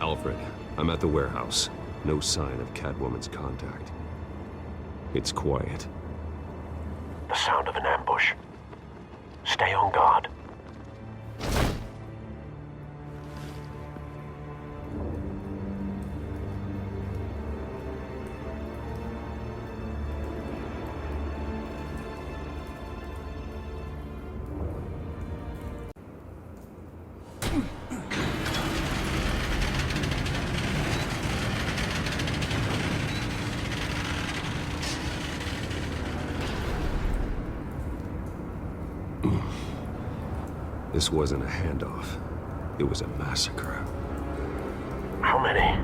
Alfred, I'm at the warehouse. No sign of Catwoman's contact. It's quiet. The sound of an ambush. Stay on guard. This wasn't a handoff. It was a massacre. How many?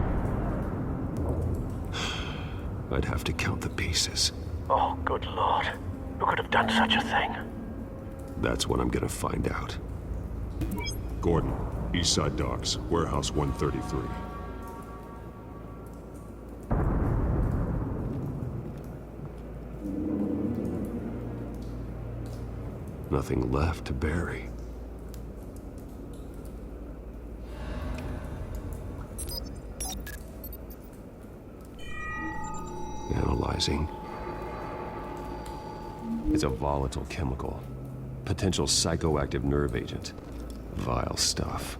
I'd have to count the pieces. Oh, good Lord. Who could have done such a thing? That's what I'm gonna find out. Gordon, Eastside Docks, Warehouse 133. Nothing left to bury. Analyzing. It's a volatile chemical. Potential psychoactive nerve agent. Vile stuff.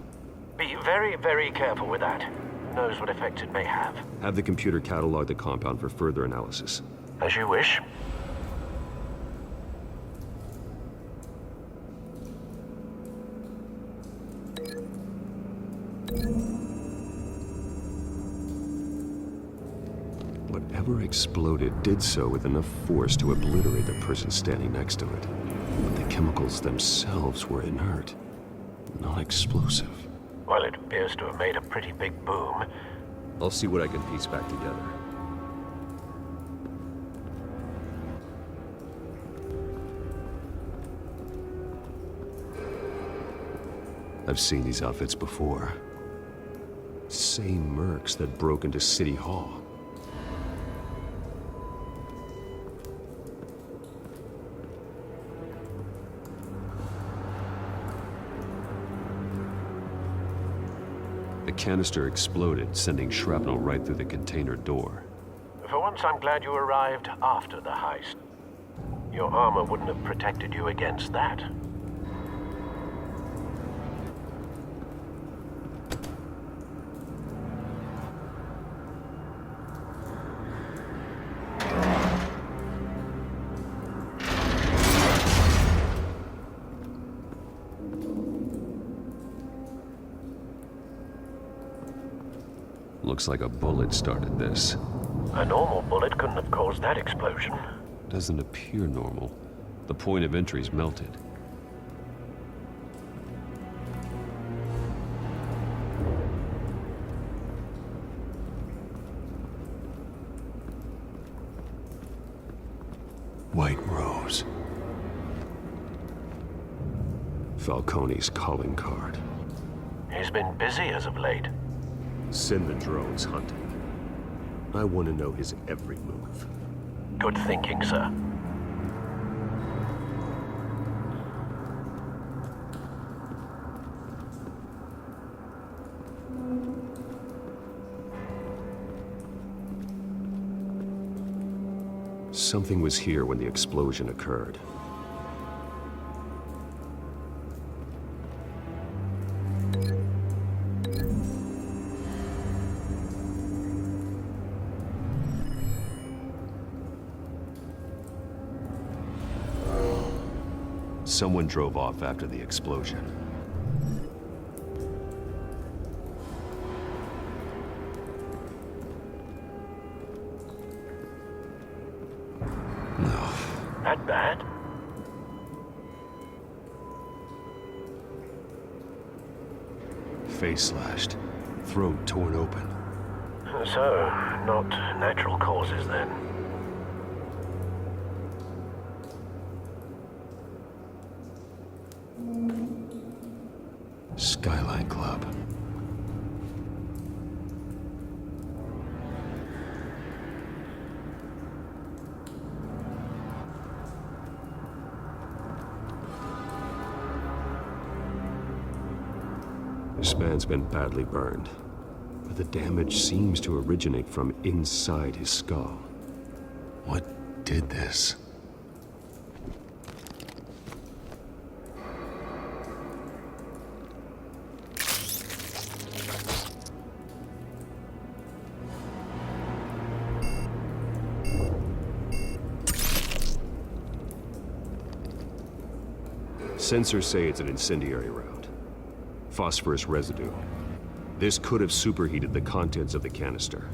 Be very, very careful with that. Who knows what effects it may have. Have the computer catalog the compound for further analysis. As you wish. Whatever exploded did so with enough force to obliterate the person standing next to it. But the chemicals themselves were inert, non-explosive. Well, it appears to have made a pretty big boom. I'll see what I can piece back together. I've seen these outfits before. Same mercs that broke into City Hall. The canister exploded, sending shrapnel right through the container door. For once, I'm glad you arrived after the heist. Your armor wouldn't have protected you against that. Looks like a bullet started this. A normal bullet couldn't have caused that explosion. Doesn't appear normal. The point of entry's melted. White Rose. Falcone's calling card. He's been busy as of late. Send the drones hunting. I want to know his every move. Good thinking, sir. Something was here when the explosion occurred. Someone drove off after the explosion. No. That bad? Face slashed, throat torn open. So, not natural causes then. Skyline Club. This man's been badly burned, but but the damage seems to originate from inside his skull. What did this? Sensors say it's an incendiary round. Phosphorus residue. This could have superheated the contents of the canister,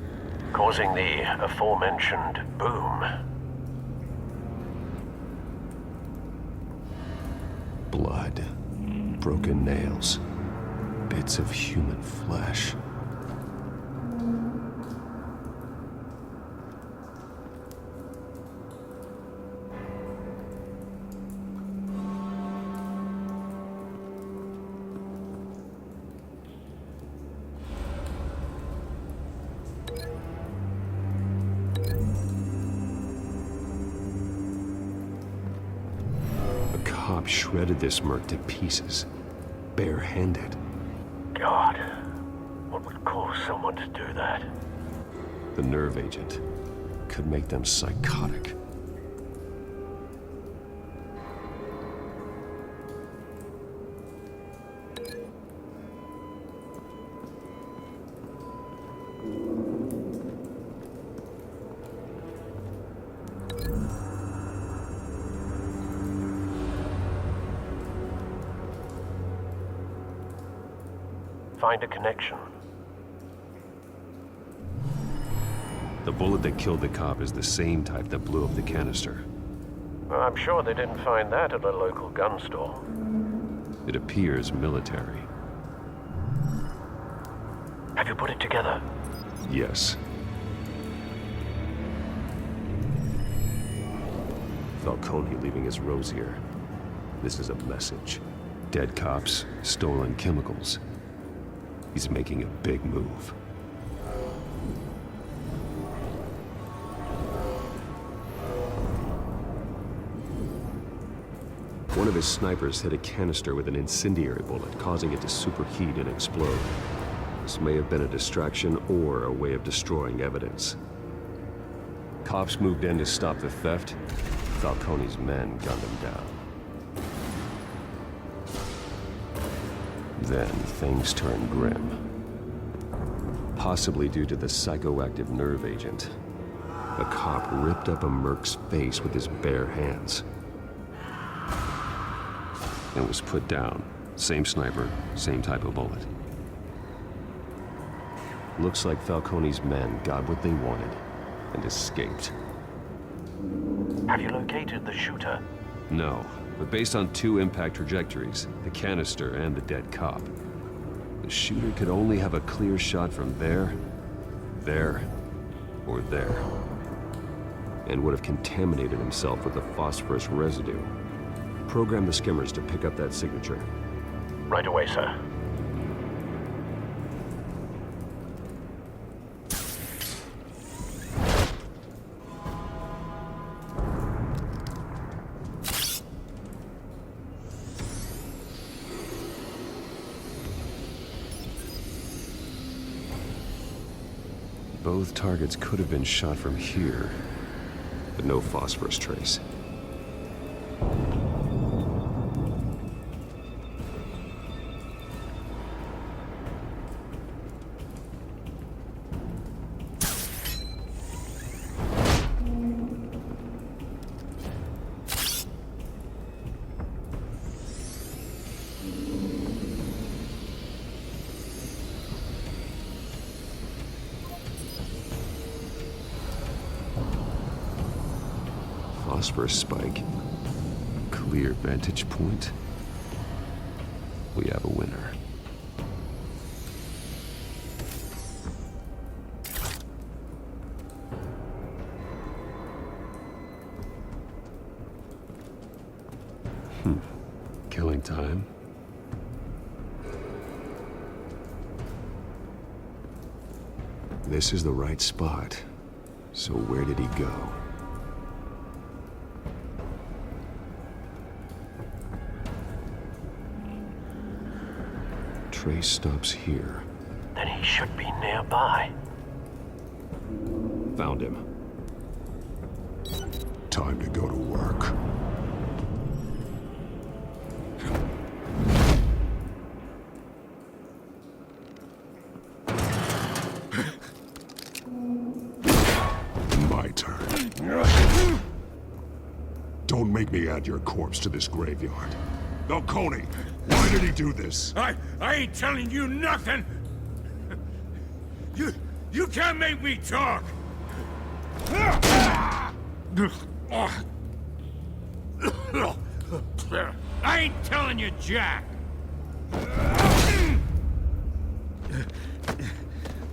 causing the aforementioned boom. Blood, broken nails, bits of human flesh. Cop shredded this merc to pieces, barehanded. God, what would cause someone to do that? The nerve agent could make them psychotic. Find a connection. The bullet that killed the cop is the same type that blew up the canister. Well, I'm sure they didn't find that at a local gun store. It appears military. Have you put it together? Yes. Falcone leaving his rose here. This is a message. Dead cops, stolen chemicals. He's making a big move. One of his snipers hit a canister with an incendiary bullet, causing it to superheat and explode. This may have been a distraction or a way of destroying evidence. Cops moved in to stop the theft. Falcone's men gunned him down. Then things turned grim. Possibly due to the psychoactive nerve agent. A cop ripped up a merc's face with his bare hands. And was put down. Same sniper, same type of bullet. Looks like Falcone's men got what they wanted and escaped. Have you located the shooter? No, but based on two impact trajectories, the canister and the dead cop, the shooter could only have a clear shot from there, or there, and would have contaminated himself with the phosphorus residue. Program the skimmers to pick up that signature. Right away, sir. Both targets could have been shot from here, but no phosphorus trace. Phosphorus spike. Clear vantage point. We have a winner. Killing time. This is the right spot. So where did he go? Trace stops here. Then he He should be nearby. Found him. Time to go to work. My turn. Don't make me add your corpse to this graveyard. Falcone, why did he do this? I ain't telling you nothing! You can't make me talk! I ain't telling you jack!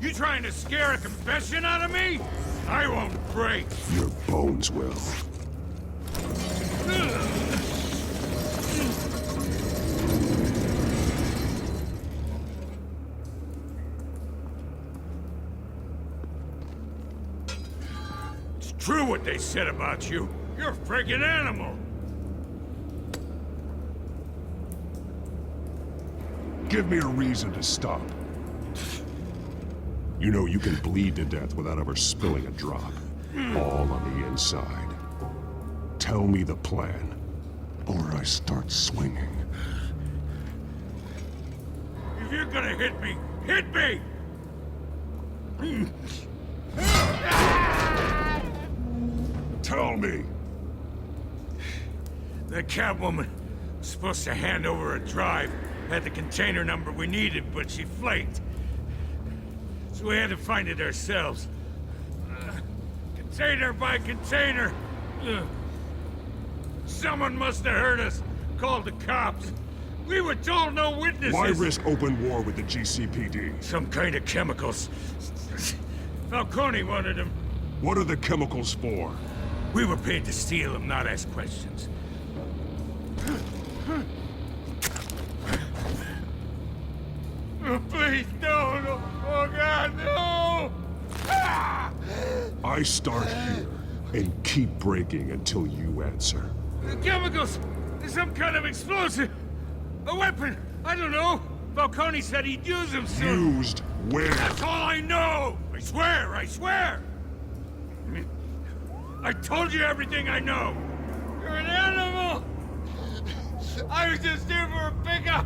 You trying to scare a confession out of me? I won't break! Your bones will. It's true what they said about you. You're a friggin' animal! Give me a reason to stop. You know you can bleed to death without ever spilling a drop. All on the inside. Tell me the plan, or I start swinging. If you're gonna hit me, hit me! Tell me! The Catwoman was supposed to hand over a drive. Had the container number we needed, but she flaked. So we had to find it ourselves. Container by container. Someone must have heard us. Called the cops. We were told no witnesses. Why risk open war with the GCPD? Some kind of chemicals. Falcone wanted them. What are the chemicals for? We were paid to steal them, not ask questions. Oh, please, no. Oh, God, no! I start here and keep breaking until you answer. The chemicals! Some kind of explosive! A weapon! I don't know! Falcone said he'd use them soon! Used where? That's all I know! I swear! I told you everything I know! You're an animal! I was just here for a pickup!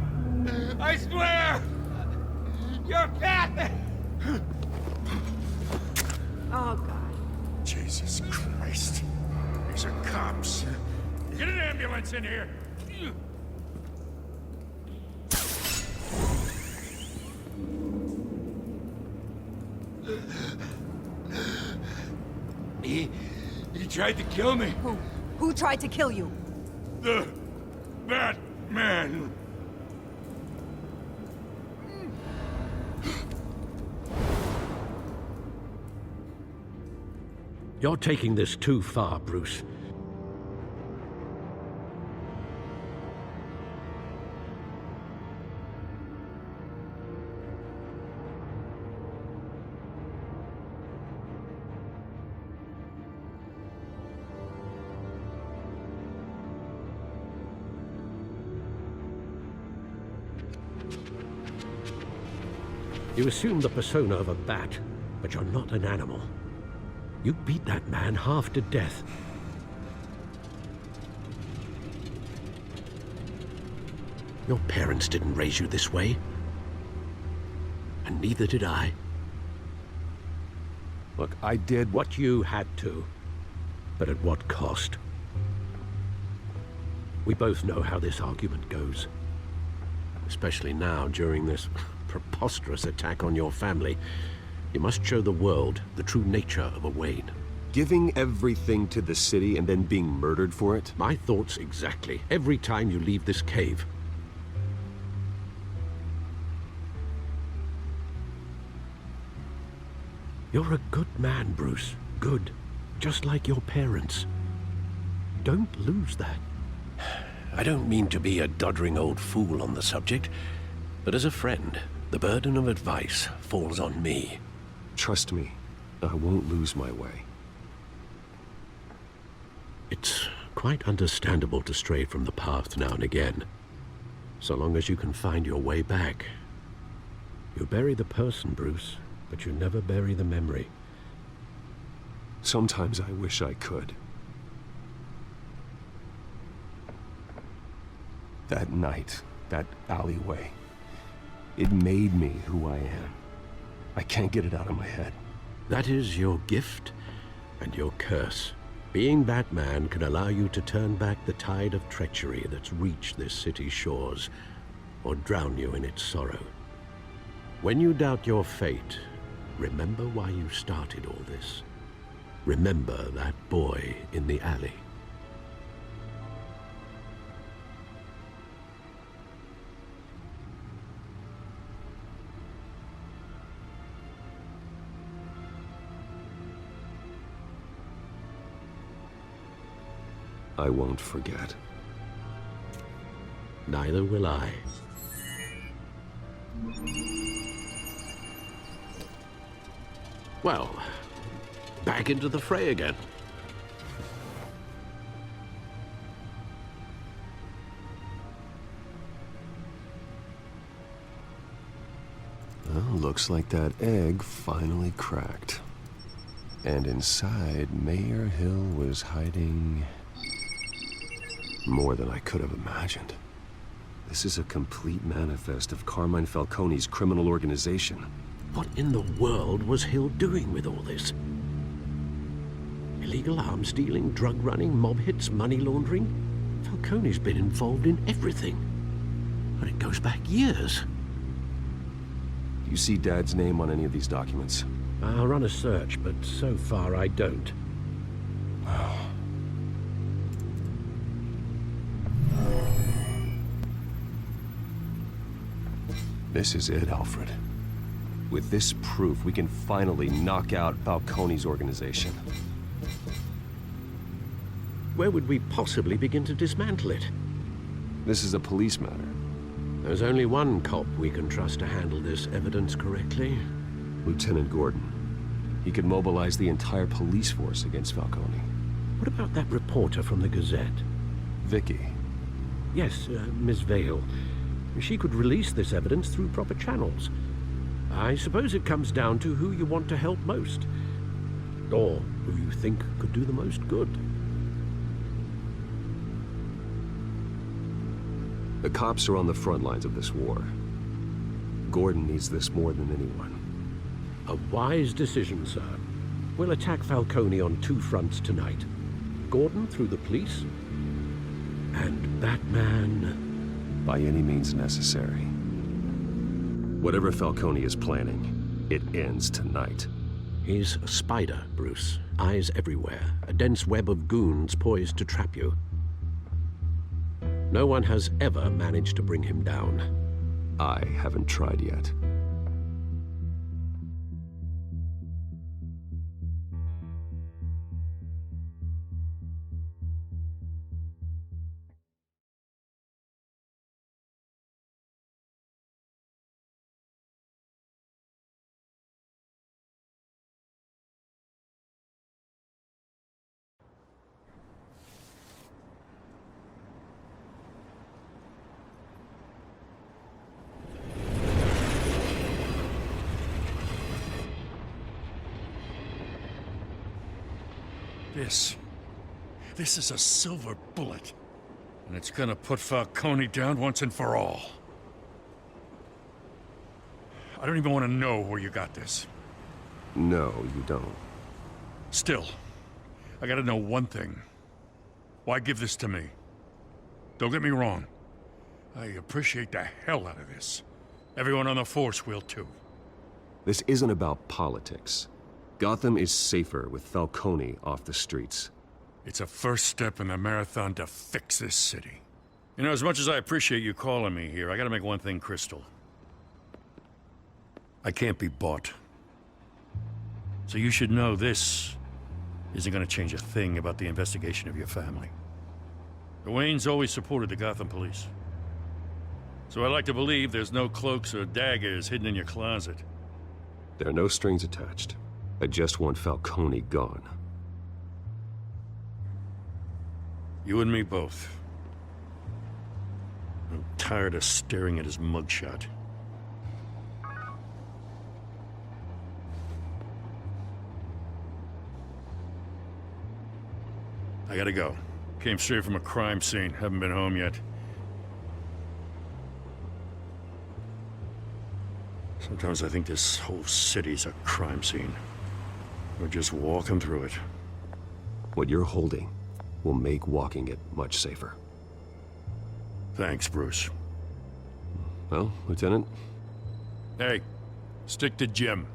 I swear! You're a cat! Oh, God. Jesus Christ. These are cops. Get an ambulance in here! He tried to kill me. Who tried to kill you? The BatMan. You're taking this too far, Bruce. You assume the persona of a bat, but you're not an animal. You beat that man half to death. Your parents didn't raise you this way. And neither did I. Look, I did What you had to, but at what cost? We both know how this argument goes. Especially now, during this preposterous attack on your family. You must show the world the true nature of a Wayne. Giving everything to the city and then being murdered for it? My thoughts exactly, every time you leave this cave. You're a good man, Bruce. Good. Just like your parents. Don't lose that. I don't mean to be a doddering old fool on the subject, but as a friend, the burden of advice falls on me. Trust me, I won't lose my way. It's quite understandable to stray from the path now and again, so long as you can find your way back. You bury the person, Bruce, but you never bury the memory. Sometimes I wish I could. That night, that alleyway, it made me who I am. I can't get it out of my head. That is your gift and your curse. Being BatMan can allow you to turn back the tide of treachery that's reached this city's shores, or drown you in its sorrow. When you doubt your fate, remember why you started all this. Remember that boy in the alley. I won't forget. Neither will I. Well, back into the fray again. Well, looks like that egg finally cracked. And inside, Mayor Hill was hiding more than I could have imagined. This is a complete manifest of Carmine Falcone's criminal organization. What in the world was Hill doing with all this? Illegal arms dealing, drug running, mob hits, money laundering? Falcone's been involved in everything. And it goes back years. Do you see Dad's name on any of these documents? I'll run a search, but so far I don't. This is it, Alfred. With this proof, we can finally knock out Falcone's organization. Where would we possibly begin to dismantle it? This is a police matter. There's only one cop we can trust to handle this evidence correctly. Lieutenant Gordon. He could mobilize the entire police force against Falcone. What about that reporter from the Gazette? Vicky. Yes, Miss Vale. She could release this evidence through proper channels. I suppose it comes down to who you want to help most. Or who you think could do the most good. The cops are on the front lines of this war. Gordon needs this more than anyone. A wise decision, sir. We'll attack Falcone on two fronts tonight. Gordon through the police, and BatMan by any means necessary. Whatever Falcone is planning, it ends tonight. He's a spider, Bruce. Eyes everywhere. A dense web of goons poised to trap you. No one has ever managed to bring him down. I haven't tried yet. This is a silver bullet. And it's gonna put Falcone down once and for all. I don't even want to know where you got this. No, you don't. Still, I gotta know one thing. Why give this to me? Don't get me wrong. I appreciate the hell out of this. Everyone on the force will too. This isn't about politics. Gotham is safer with Falcone off the streets. It's a first step in the marathon to fix this city. You know, as much as I appreciate you calling me here, I gotta make one thing crystal. I can't be bought. So you should know this isn't gonna change a thing about the investigation of your family. The Waynes always supported the Gotham police. So I like to believe there's no cloaks or daggers hidden in your closet. There are no strings attached. I just want Falcone gone. You and me both. I'm tired of staring at his mugshot. I gotta go. Came straight from a crime scene. Haven't been home yet. Sometimes I think this whole city's a crime scene. We're just walking through it. What you're holding will make walking it much safer. Thanks, Bruce. Well, Lieutenant? Hey, stick to Jim.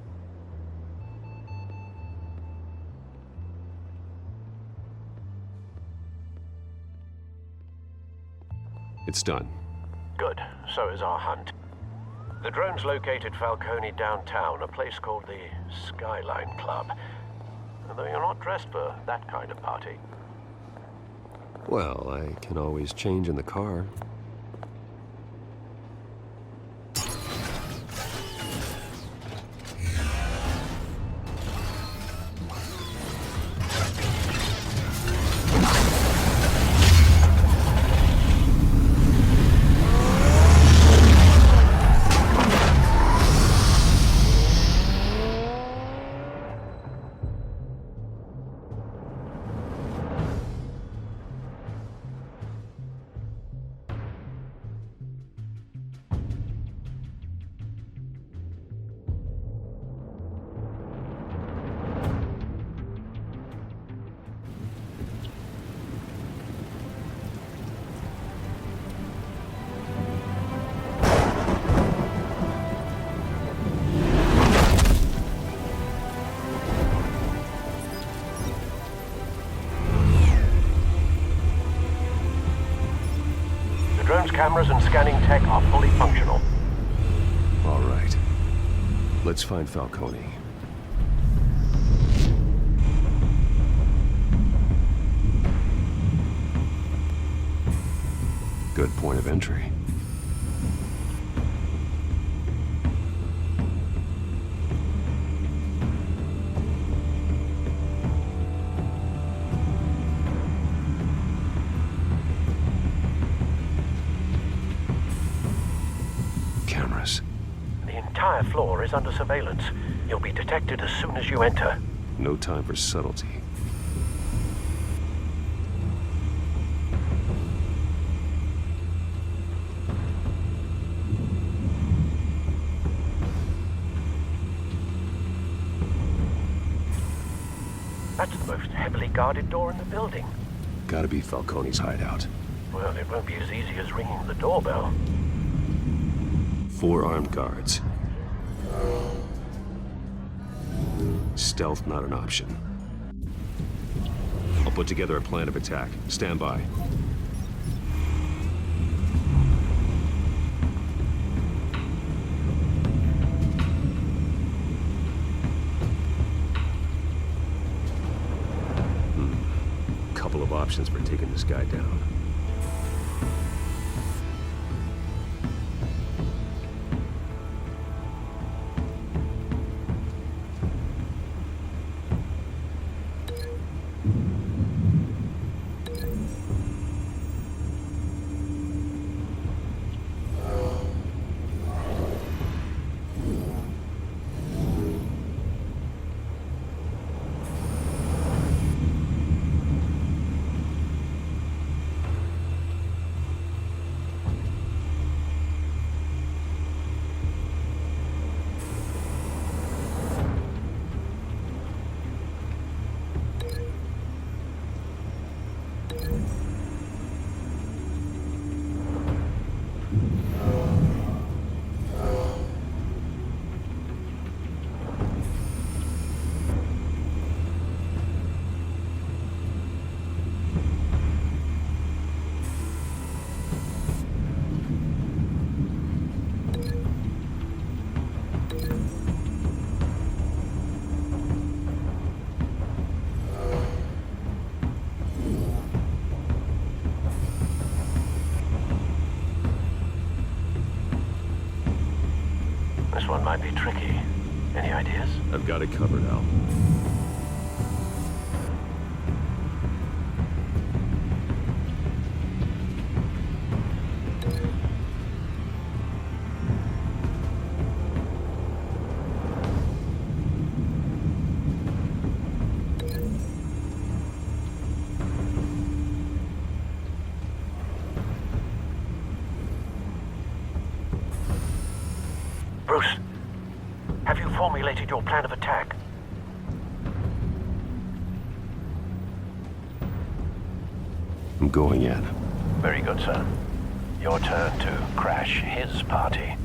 It's done. Good. So is our hunt. The drones located Falcone downtown, a place called the Skyline Club. Although you're not dressed for that kind of party. Well, I can always change in the car. Drone's cameras and scanning tech are fully functional. All right. Let's find Falcone. Good point of entry. Cameras. The entire floor is under surveillance. You'll be detected as soon as you enter. No time for subtlety. That's the most heavily guarded door in the building. Gotta be Falcone's hideout. Well, it won't be as easy as ringing the doorbell. 4 armed guards. Stealth not an option. I'll put together a plan of attack. Stand by. Couple of options for taking this guy down. This one might be tricky. Any ideas? I've got it covered, Al. Bruce, have you formulated your plan of attack? I'm going in. Very good, sir. Your turn to crash his party.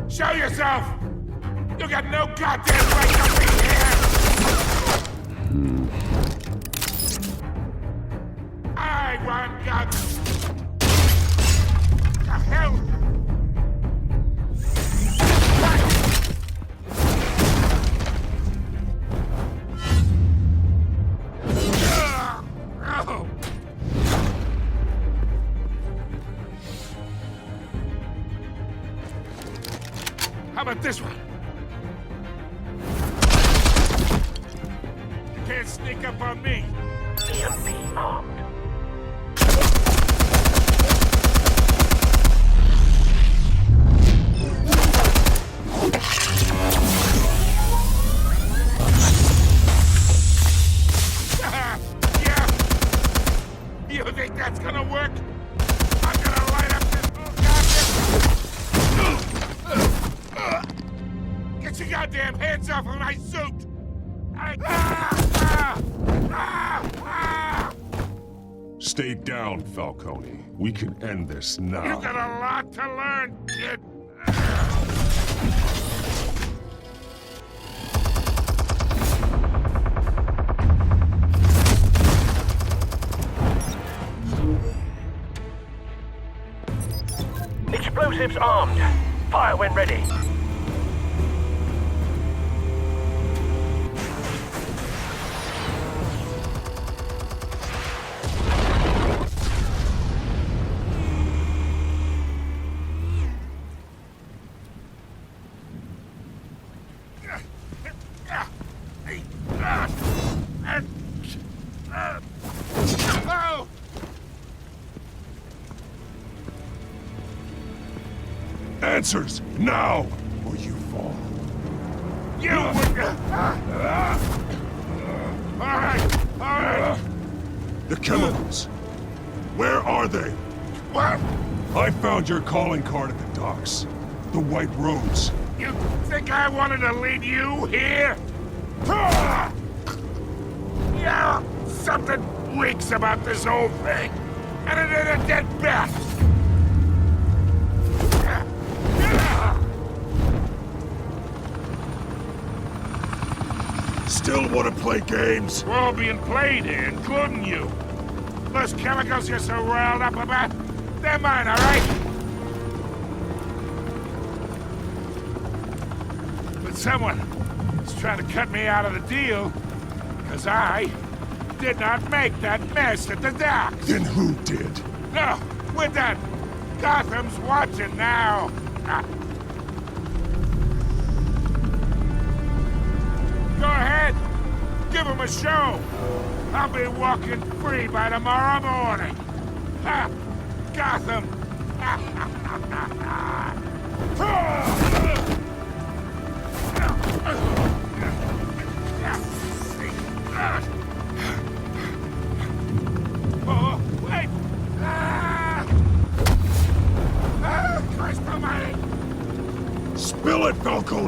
Show yourself! You got no goddamn right to be here! I want guns! The hell? How about this one? You can't sneak up on me. EMP armed. Yeah. You think that's gonna work? I'm gonna light up this goddamn... Get your goddamn hands off of my suit! Stay down, Falcone. We can end this now. You got a lot to learn, kid. Explosives armed. Fire when ready. Answers, now, or you fall. You All right. The chemicals. Where are they? What? I found your calling card at the docks. The White Rose. You think I wanted to lead you here? Yeah, something reeks about this whole thing. And it ain't a dead bat. Still want to play games? We're all being played here, including you. Those chemicals you're so riled up about, they're mine, all right? But someone is trying to cut me out of the deal, because I did not make that mess at the docks. Then who did? No, we're done. Gotham's watching now. Go ahead. Give him a show. I'll be walking free by tomorrow morning. Ha! Gotham.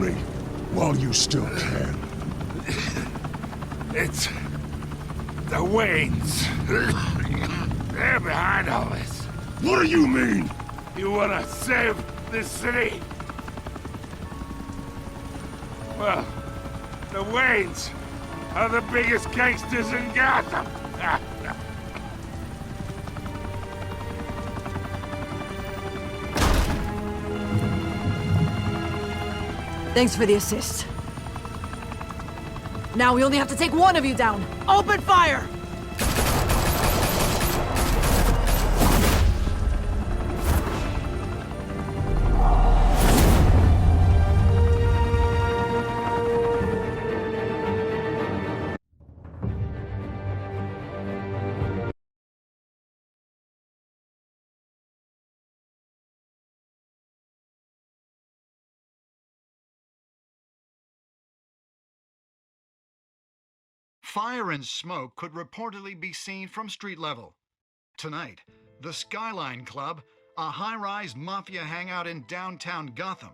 Falcone, while you still can. It's the Waynes. They're behind all this. What do you mean? You wanna save this city? Well, the Waynes are the biggest gangsters in Gotham. Thanks for the assist. Now we only have to take one of you down. Open fire! Fire and smoke could reportedly be seen from street level. Tonight, the Skyline Club, a high-rise mafia hangout in downtown Gotham,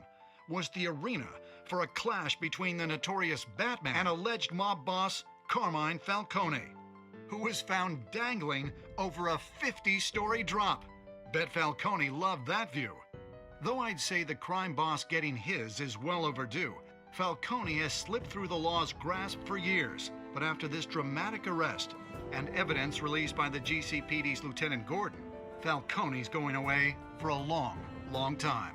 was the arena for a clash between the notorious BatMan and alleged mob boss Carmine Falcone, who was found dangling over a 50-story drop. Bet Falcone loved that view. Though I'd say the crime boss getting his is well overdue, Falcone has slipped through the law's grasp for years. But after this dramatic arrest and evidence released by the GCPD's Lieutenant Gordon, Falcone's going away for a long, long time.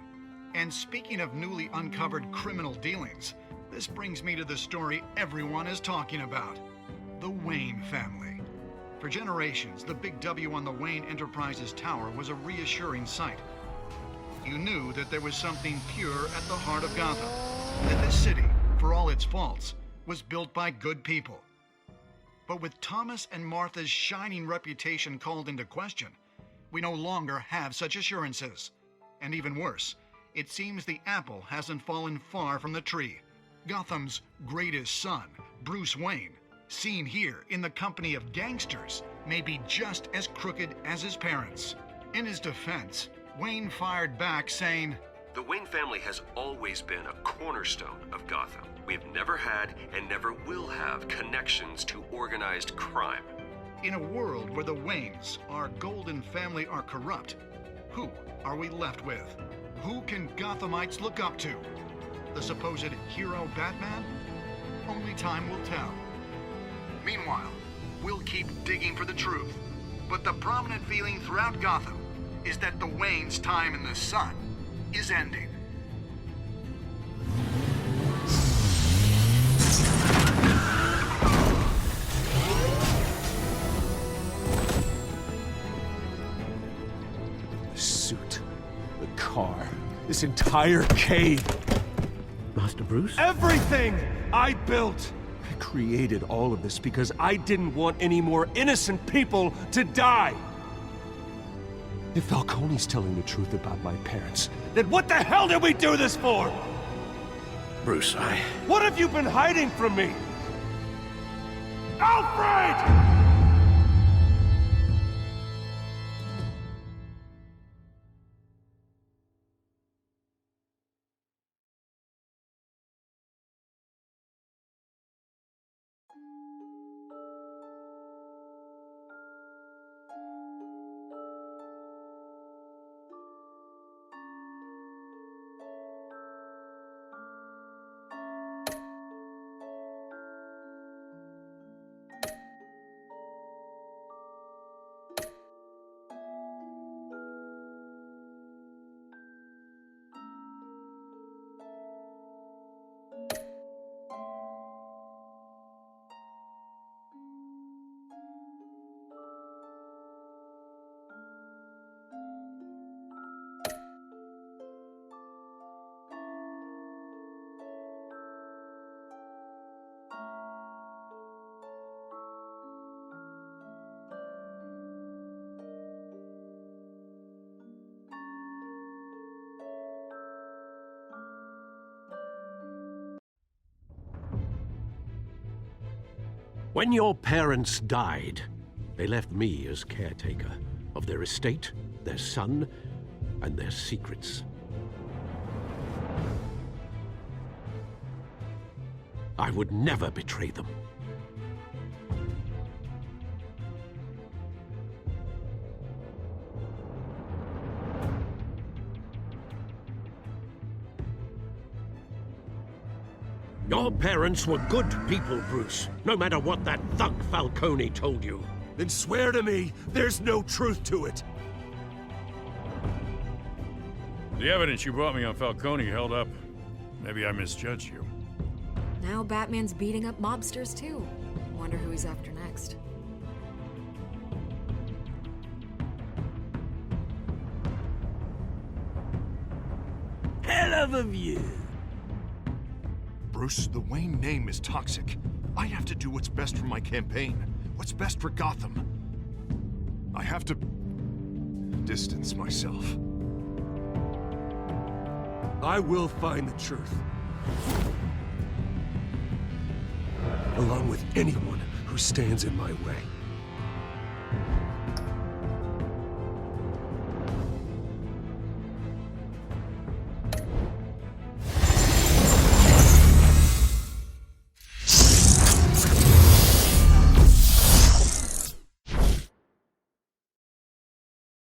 And speaking of newly uncovered criminal dealings, this brings me to the story everyone is talking about: the Wayne family. For generations, the big W on the Wayne Enterprises Tower was a reassuring sight. You knew that there was something pure at the heart of Gotham, that this city, for all its faults, was built by good people. But with Thomas and Martha's shining reputation called into question, we no longer have such assurances. And even worse, it seems the apple hasn't fallen far from the tree. Gotham's greatest son, Bruce Wayne, seen here in the company of gangsters, may be just as crooked as his parents. In his defense, Wayne fired back saying, "The Wayne family has always been a cornerstone of Gotham. We've never had and never will have connections to organized crime." In a world where the Waynes, our golden family, are corrupt, who are we left with? Who can Gothamites look up to? The supposed hero BatMan? Only time will tell. Meanwhile, we'll keep digging for the truth. But the prominent feeling throughout Gotham is that the Waynes' time in the sun is ending. The suit, the car, this entire cave. Master Bruce? Everything I built! I created all of this because I didn't want any more innocent people to die! If Falcone's telling the truth about my parents, then what the hell did we do this for? Bruce, What have you been hiding from me? Alfred! when your parents died, they left me as caretaker of their estate, their son, and their secrets. I would never betray them. Your parents were good people, Bruce, no matter what that thug Falcone told you. Then swear to me there's no truth to it. The evidence you brought me on Falcone held up. Maybe I misjudged you. Now Batman's beating up mobsters, too. Wonder who he's after next. Hell of a view. Bruce, the Wayne name is toxic. I have to do what's best for my campaign. What's best for Gotham. I have to distance myself. I will find the truth. Along with anyone who stands in my way.